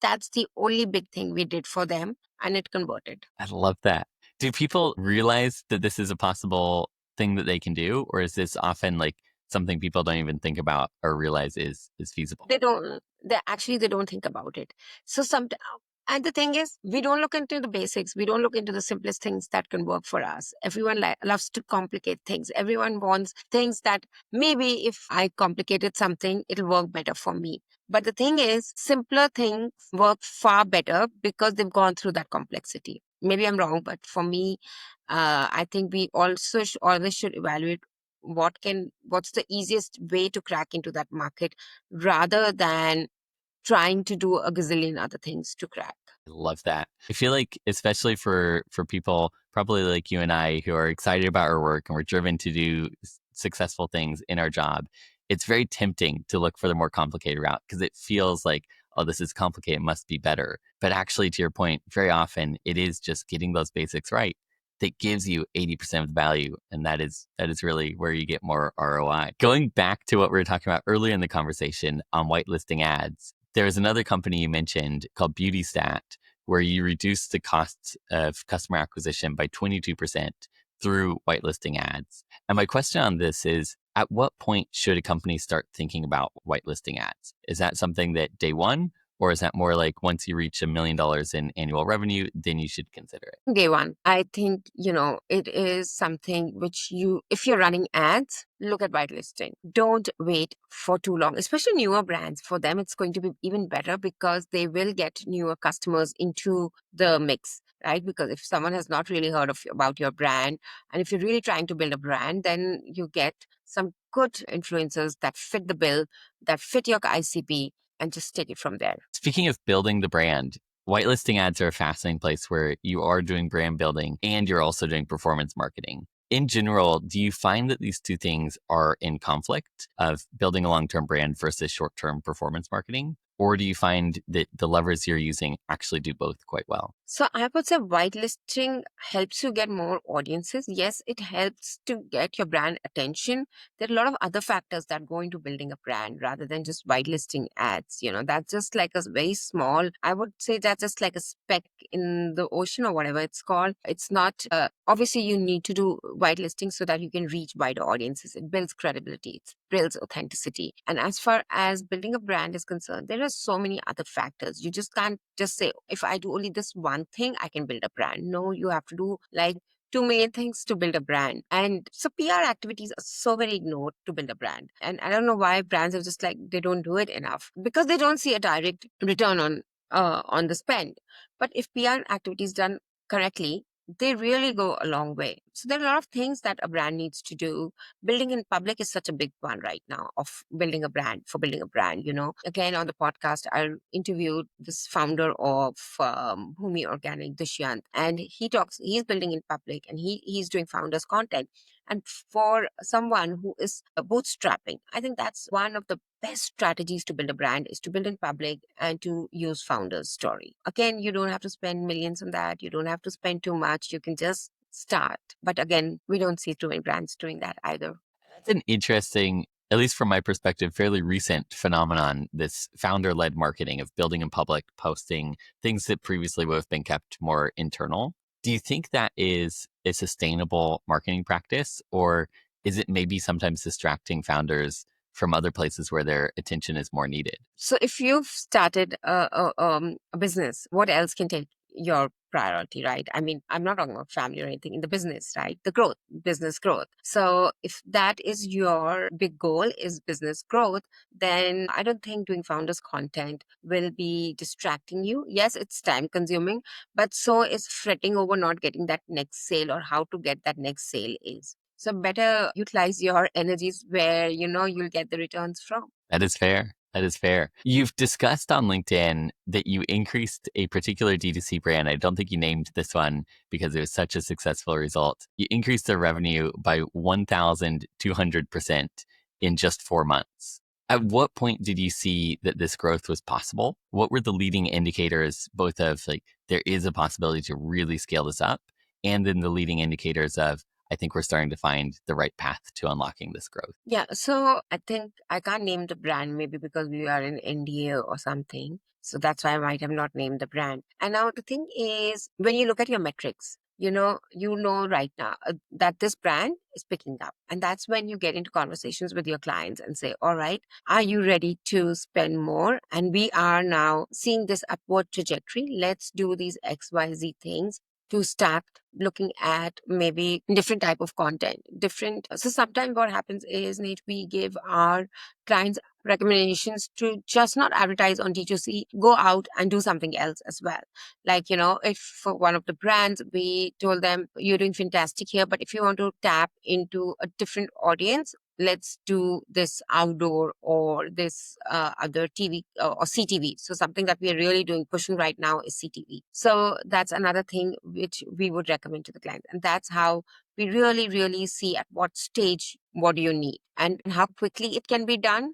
the only big thing we did for them, and it converted. I love that. Do people realize that this is a possible thing that they can do, or is this often like something people don't even think about or realize is feasible? They don't think about it. So and the thing is, we don't look into the basics. We don't look into the simplest things that can work for us. Everyone loves to complicate things. Everyone wants things that maybe if I complicated something, it'll work better for me. But the thing is, simpler things work far better because they've gone through that complexity. Maybe I'm wrong, but for me, I think we also always should evaluate what's the easiest way to crack into that market, rather than trying to do a gazillion other things to crack. I love that. I feel like, especially for people probably like you and I who are excited about our work and we're driven to do successful things in our job, it's very tempting to look for the more complicated route because it feels like, oh, this is complicated, it must be better. But actually, to your point, very often it is just getting those basics right that gives you 80% of the value. And that is really where you get more ROI. Going back to what we were talking about earlier in the conversation on whitelisting ads, there's another company you mentioned called BeautyStat, where you reduce the costs of customer acquisition by 22% through whitelisting ads. And my question on this is, at what point should a company start thinking about whitelisting ads? Is that something that day one, or is that more like once you reach $1 million in annual revenue, then you should consider it? Day one, I think, it is something which if you're running ads, look at whitelisting. Don't wait for too long, especially newer brands. For them, it's going to be even better because they will get newer customers into the mix, right? Because if someone has not really heard about your brand, and if you're really trying to build a brand, then you get some good influencers that fit the bill, that fit your ICP, and just take it from there. Speaking of building the brand, whitelisting ads are a fascinating place where you are doing brand building and you're also doing performance marketing. In general, do you find that these two things are in conflict of building a long-term brand versus short-term performance marketing? Or do you find that the levers you're using actually do both quite well? So I would say whitelisting helps you get more audiences. Yes, it helps to get your brand attention. There are a lot of other factors that go into building a brand rather than just whitelisting ads. That's just like a very small, I would say that's just like a speck in the ocean or whatever it's called. It's not, obviously you need to do whitelisting so that you can reach wider audiences. It builds credibility. It builds authenticity. And as far as building a brand is concerned, there are so many other factors. You just can't just say, if I do only this one thing, I can build a brand. No, you have to do like two main things to build a brand. And so PR activities are so very ignored to build a brand. And I don't know why brands are just like, they don't do it enough because they don't see a direct return on the spend. But if PR activities done correctly, they really go a long way. So there are a lot of things that a brand needs to do. Building in public is such a big one right now of building a brand for building a brand. Again, on the podcast, I interviewed this founder of Bhumi Organic, Dushyant, and he's building in public and he's doing founders content. And for someone who is bootstrapping, I think that's one of the best strategies to build a brand is to build in public and to use founders story. Again, you don't have to spend millions on that. You don't have to spend too much. You can just start. But again, we don't see too many brands doing that either. That's an interesting, at least from my perspective, fairly recent phenomenon, this founder-led marketing of building in public, posting things that previously would have been kept more internal. Do you think that is a sustainable marketing practice, or is it maybe sometimes distracting founders from other places where their attention is more needed? So if you've started a business, what else can take your priority, right? I mean, I'm not talking about family or anything in the business, right? The growth, business growth. So if that is your big goal is business growth, then I don't think doing founders content will be distracting you. Yes, it's time consuming, but so is fretting over not getting that next sale or how to get that next sale is. So better utilize your energies where you'll get the returns from. That is fair. That is fair. You've discussed on LinkedIn that you increased a particular D2C brand. I don't think you named this one because it was such a successful result. You increased their revenue by 1,200% in just 4 months. At what point did you see that this growth was possible? What were the leading indicators, both of like, there is a possibility to really scale this up, and then the leading indicators of, I think we're starting to find the right path to unlocking this growth? Yeah, so I think I can't name the brand maybe because we are in India or something. So that's why I might have not named the brand. And now the thing is, when you look at your metrics, you know right now that this brand is picking up. And that's when you get into conversations with your clients and say, all right, are you ready to spend more? And we are now seeing this upward trajectory. Let's do these XYZ things to start looking at maybe different type of content so sometimes what happens is, Nate, we give our clients recommendations to just not advertise on D2C, go out and do something else as well. Like, if for one of the brands, we told them, you're doing fantastic here, but if you want to tap into a different audience, let's do this outdoor or this other TV or CTV. So something that we are really doing, pushing right now is CTV. So that's another thing which we would recommend to the client. And that's how we really, really see at what stage, what do you need and how quickly it can be done.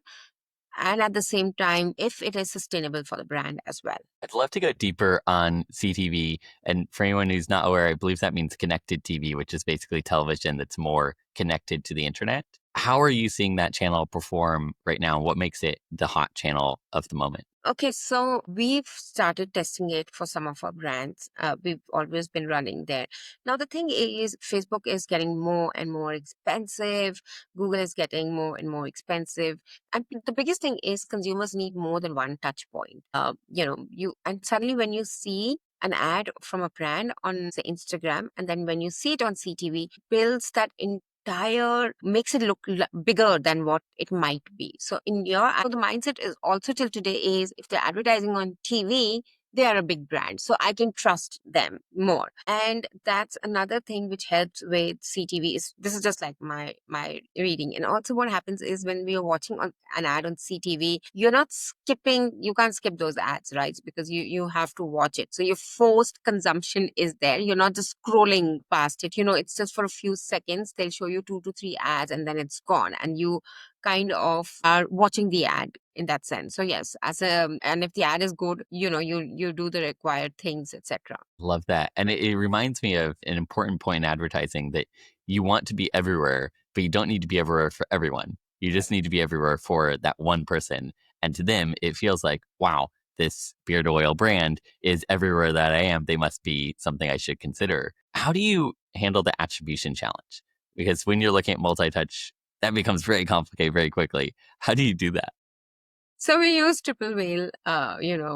And at the same time, if it is sustainable for the brand as well. I'd love to go deeper on CTV. And for anyone who's not aware, I believe that means connected TV, which is basically television that's more connected to the internet. How are you seeing that channel perform right now? What makes it the hot channel of the moment? Okay, so we've started testing it for some of our brands. We've always been running there. Now, the thing is, Facebook is getting more and more expensive. Google is getting more and more expensive. And the biggest thing is consumers need more than one touch point. And suddenly when you see an ad from a brand on, say, Instagram, and then when you see it on CTV, builds that entire makes it look bigger than what it might be. So the mindset is also till today is if they're advertising on TV, they are a big brand, so I can trust them more. And that's another thing which helps with CTV. Is this is just like my reading. And also what happens is when we are watching an ad on CTV, you can't skip those ads, right? Because you have to watch it. So your forced consumption is there. You're not just scrolling past it. It's just for a few seconds. They'll show you 2 to 3 ads and then it's gone. And you kind of are watching the ad in that sense. So yes, and if the ad is good, you do the required things, etc. Love that. And it reminds me of an important point in advertising that you want to be everywhere, but you don't need to be everywhere for everyone. You just need to be everywhere for that one person. And to them, it feels like, wow, this beard oil brand is everywhere that I am. They must be something I should consider. How do you handle the attribution challenge? Because when you're looking at multi-touch, that becomes very complicated very quickly. How do you do that? So we use triple whale,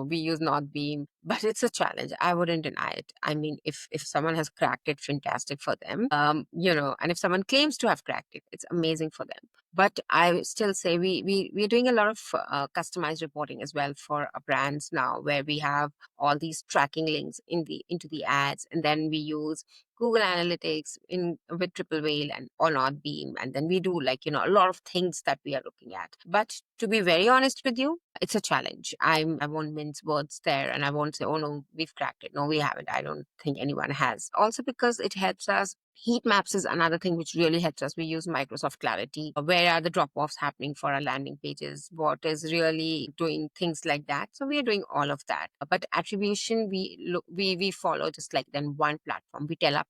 we use not beam, but it's a challenge. I wouldn't deny it. I mean, if someone has cracked it, fantastic for them. And if someone claims to have cracked it, it's amazing for them. But I still say we're doing a lot of customized reporting as well for our brands now, where we have all these tracking links into the ads, and then we use Google Analytics in with triple whale and or not beam, and then we do a lot of things that we are looking at. But to be very honest with you, it's a challenge. I won't mince words there, and I won't say, oh no, we've cracked it. No, we haven't. I don't think anyone has. Also because it helps us. Heat maps is another thing which really helps us. We use Microsoft Clarity. Where are the drop-offs happening for our landing pages? What is really doing things like that? So we are doing all of that. But attribution, we follow just like then one platform. We tell our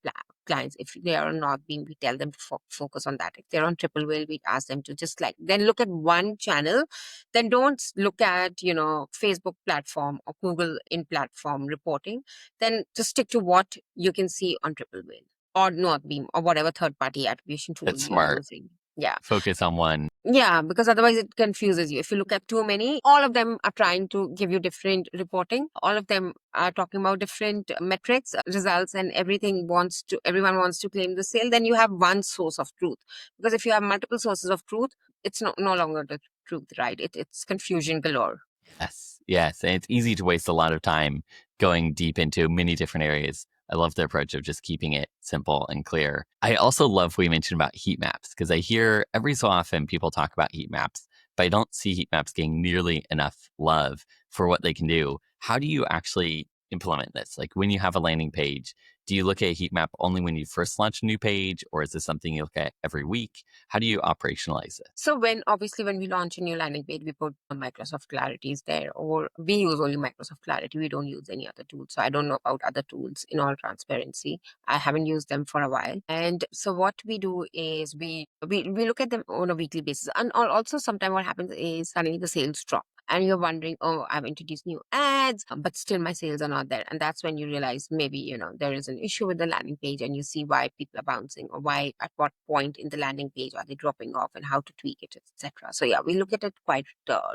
clients if they are not being, we tell them to focus on that. If they're on triple whale, we ask them to just then look at one channel. Then don't look at Facebook platform or Google in platform reporting. Then just stick to what you can see on triple whale or not beam or whatever third party attribution tool That's you're smart. using. Yeah. Focus on one. Yeah, because otherwise it confuses you. If you look at too many, all of them are trying to give you different reporting. All of them are talking about different metrics, results, and everyone wants to claim the sale. Then you have one source of truth. Because if you have multiple sources of truth, it's no longer the truth, right? It's confusion galore. Yes, yes. And it's easy to waste a lot of time going deep into many different areas. I love the approach of just keeping it simple and clear. I also love what you mentioned about heat maps because I hear every so often people talk about heat maps, but I don't see heat maps getting nearly enough love for what they can do. How do you actually implement this? Like when you have a landing page, do you look at a heat map only when you first launch a new page, or is this something you look at every week? How do you operationalize it? So when we launch a new landing page, we put Microsoft Clarity is there, or we use only Microsoft Clarity. We don't use any other tools. So I don't know about other tools in all transparency. I haven't used them for a while. And so what we do is we look at them on a weekly basis. And also sometimes what happens is suddenly the sales drop. And you're wondering, oh, I've introduced new ads, but still my sales are not there. And that's when you realize maybe, there is an issue with the landing page and you see why people are bouncing or why, at what point in the landing page are they dropping off and how to tweak it, etc. So yeah, we look at it quite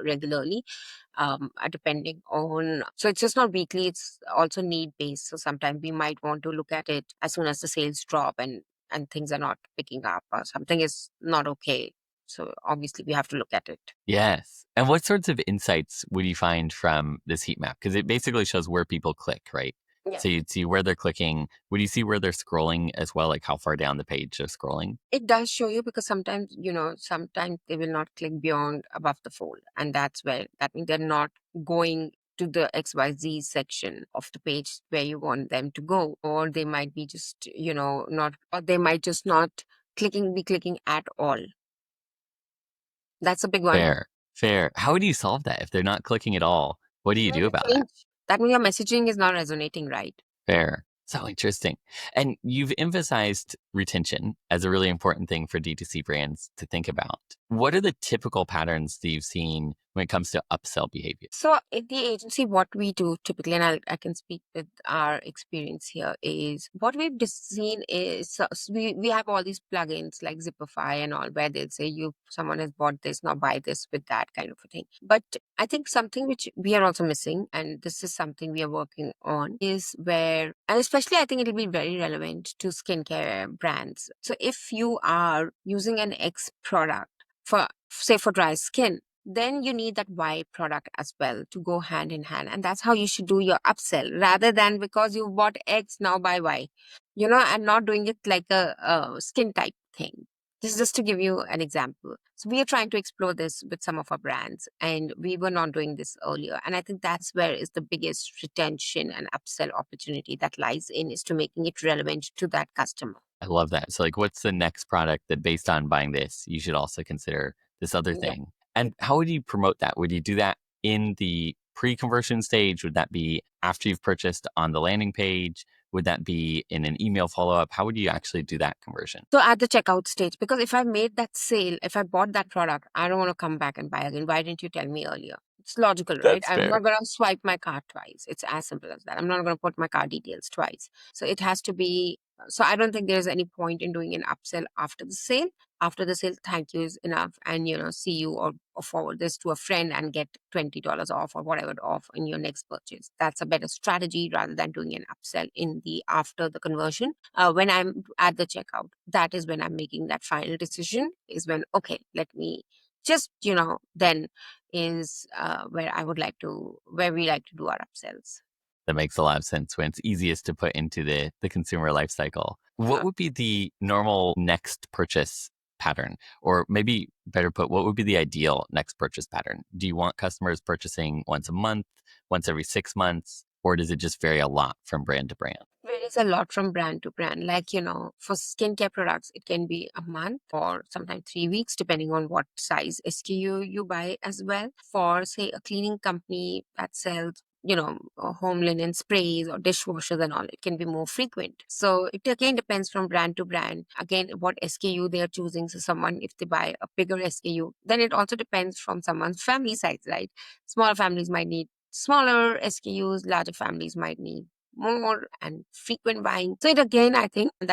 regularly, depending on, so it's just not weekly, it's also need based. So sometimes we might want to look at it as soon as the sales drop and things are not picking up or something is not okay. So obviously we have to look at it. Yes. And what sorts of insights would you find from this heat map? Because it basically shows where people click, right? Yeah. So you'd see where they're clicking. Would you see where they're scrolling as well, like how far down the page they're scrolling? It does show you because sometimes they will not click beyond above the fold. And that means they're not going to the XYZ section of the page where you want them to go. Or they might be just, not, or they might just not be clicking at all. That's a big one. Fair, fair. How would you solve that if they're not clicking at all? What do you Then do you about that? change. That means your messaging is not resonating, right? Fair. So interesting. And you've emphasized retention as a really important thing for D2C brands to think about. What are the typical patterns that you've seen when it comes to upsell behavior? So in the agency, what we do typically, and I can speak with our experience here, is what we've seen is so we have all these plugins like Zipify and all, where they'll say someone has bought this, now buy this with that kind of a thing. But I think something which we are also missing, and this is something we are working on, is where, and especially I think it'll be very relevant to skincare brands. So if you are using an X product for, say, for dry skin, then you need that Y product as well to go hand in hand. And that's how you should do your upsell, rather than because you bought X, now buy Y, and not doing it like a skin type thing. This is just to give you an example. So we are trying to explore this with some of our brands, and we were not doing this earlier. And I think that's where is the biggest retention and upsell opportunity that lies in, is to making it relevant to that customer. I love that. So, like, what's the next product that based on buying this, you should also consider this other Yeah. thing? And how would you promote that? Would you do that in the pre-conversion stage? Would that be after you've purchased on the landing page? Would that be in an email follow-up? How would you actually do that conversion? So at the checkout stage, because if I made that sale, if I bought that product, I don't want to come back and buy again. Why didn't you tell me earlier? It's logical, right? That's I'm fair. not going to swipe my card twice. It's as simple as that. I'm not going to put my card details twice. So it has to be. So I don't think there's any point in doing an upsell after the sale. After the sale, thank you is enough. And, see you, or forward this to a friend and get $20 off or whatever off in your next purchase. That's a better strategy rather than doing an upsell in the after the conversion. When I'm at the checkout, that is when I'm making that final decision, is when, okay, let me just, then is where we like to do our upsells. That makes a lot of sense when it's easiest to put into the consumer life cycle. What would be the normal next purchase pattern? Or maybe better put, what would be the ideal next purchase pattern? Do you want customers purchasing once a month, once every 6 months, or does it just vary a lot from brand to brand? Varies a lot from brand to brand. Like, for skincare products, it can be a month or sometimes 3 weeks, depending on what size SKU you buy as well. For, say, a cleaning company that sells, home linen sprays or dishwashers and all, it can be more frequent. So it again depends from brand to brand. Again, what SKU they are choosing. So someone, if they buy a bigger SKU, then it also depends from someone's family size, right? Smaller families might need smaller SKUs, larger families might need more and frequent buying. So it again, I think and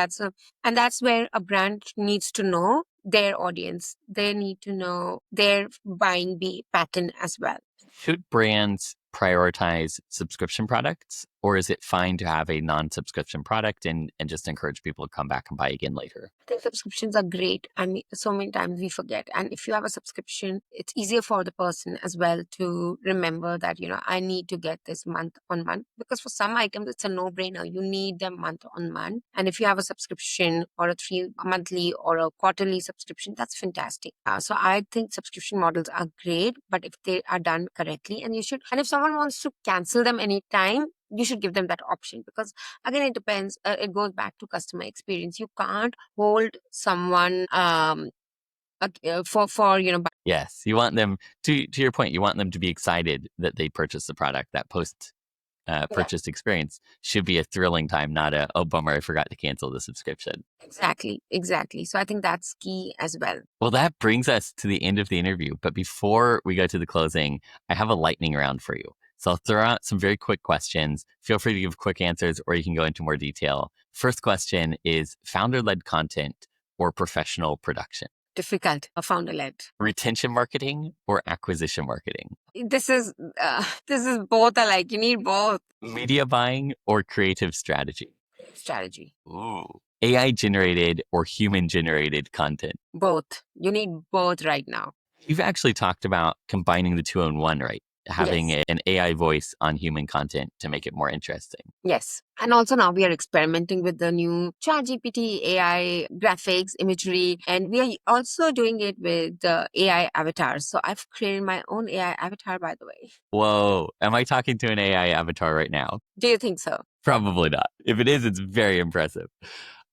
that's where a brand needs to know their audience. They need to know their buying pattern as well. Should brands prioritize subscription products, or is it fine to have a non-subscription product and just encourage people to come back and buy again later? I think subscriptions are great. I mean, so many times we forget. And if you have a subscription, it's easier for the person as well to remember that, I need to get this month on month. Because for some items, it's a no-brainer. You need them month on month. And if you have a subscription or a 3 monthly or a quarterly subscription, that's fantastic. So I think subscription models are great, but if they are done correctly, and if someone wants to cancel them anytime, you should give them that option, because again, it depends. It goes back to customer experience. You can't hold someone for Yes, you want them to your point. You want them to be excited that they purchased the product. That post yeah, purchase experience should be a thrilling time, not a oh bummer, I forgot to cancel the subscription. exactly. So I think that's key as well. Well, that brings us to the end of the interview. But before we go to the closing, I have a lightning round for you. So I'll throw out some very quick questions. Feel free to give quick answers, or you can go into more detail. First question is founder-led content or professional production? Difficult, founder-led. Retention marketing or acquisition marketing? This is both alike. You need both. Media buying or creative strategy? Strategy. Ooh. AI generated or human generated content? Both. You need both right now. You've actually talked about combining the two in one, right? Having Yes. an AI voice on human content to make it more interesting. Yes. And also now we are experimenting with the new ChatGPT AI graphics, imagery, and we are also doing it with the AI avatars. So I've created my own AI avatar, by the way. Whoa, am I talking to an AI avatar right now? Do you think so? Probably not. If it is, it's very impressive.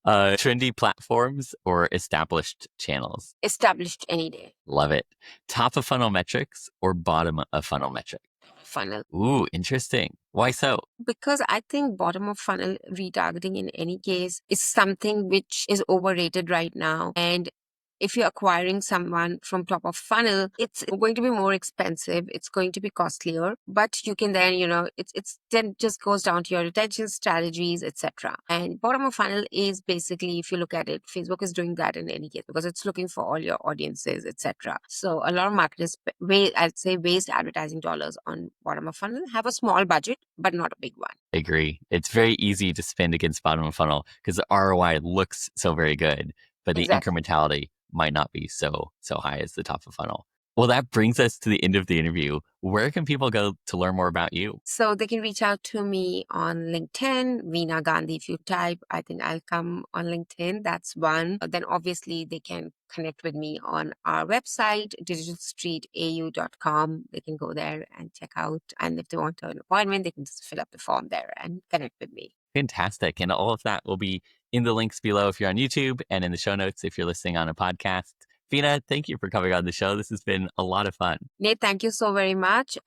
Trendy platforms or established channels? Established any day. Love it. Top of funnel metrics or bottom of funnel metric? Funnel. Ooh, interesting. Why so? Because I think bottom of funnel retargeting in any case is something which is overrated right now. And if you're acquiring someone from top of funnel, it's going to be more expensive. It's going to be costlier, but you can then, it's then just goes down to your retention strategies, etc. And bottom of funnel is basically, if you look at it, Facebook is doing that in any case because it's looking for all your audiences, etc. So a lot of marketers, I'd say, waste advertising dollars on bottom of funnel, have a small budget, but not a big one. I agree. It's very easy to spend against bottom of funnel because the ROI looks so very good, but the Exactly. incrementality might not be so high as the top of funnel. Well, that brings us to the end of the interview. Where can people go to learn more about you? So they can reach out to me on LinkedIn, Veena Gandhi. If you type, I think I'll come on LinkedIn. That's one. Then obviously they can connect with me on our website, digitalstreetau.com. They can go there and check out. And if they want an appointment, they can just fill up the form there and connect with me. Fantastic. And all of that will be in the links below if you're on YouTube and in the show notes if you're listening on a podcast. Veena, thank you for coming on the show. This has been a lot of fun. Nate, thank you so very much.